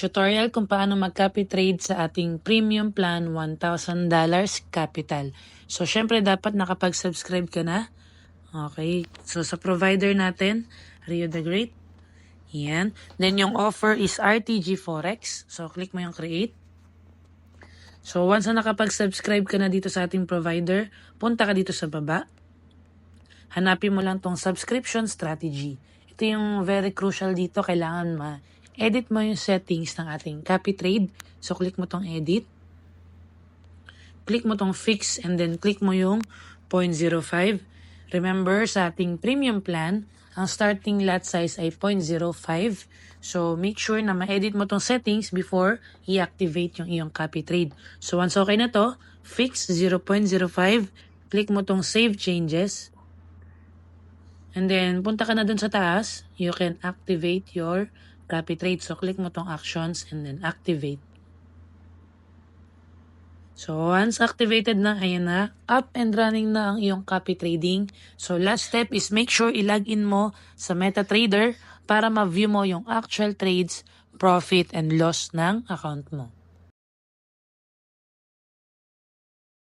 Tutorial kung paano mag-copy trade sa ating premium plan $1,000 capital. So, syempre dapat nakapag-subscribe ka na. Okay. So, sa provider natin, Rio the Great. Yan. Then, yung offer is RTG Forex. So, click mo yung create. So, once na nakapag-subscribe ka na dito sa ating provider, punta ka dito sa baba. Hanapin mo lang tong subscription strategy. Ito yung very crucial dito. Kailangan edit mo yung settings ng ating copy trade. So, click mo tong edit. Click mo tong fix and then click mo yung 0.05. Remember, sa ating premium plan, ang starting lot size ay 0.05. So, make sure na ma-edit mo tong settings before i-activate yung iyong copy trade. So, once okay na to, fix 0.05. Click mo tong save changes. And then, punta ka na dun sa taas. You can activate your copy trade. So, click mo tong actions and then activate. So, once activated na, ayan na, up and running na ang iyong copy trading. So, last step is make sure i-login mo sa MetaTrader para ma-view mo yung actual trades, profit, and loss ng account mo.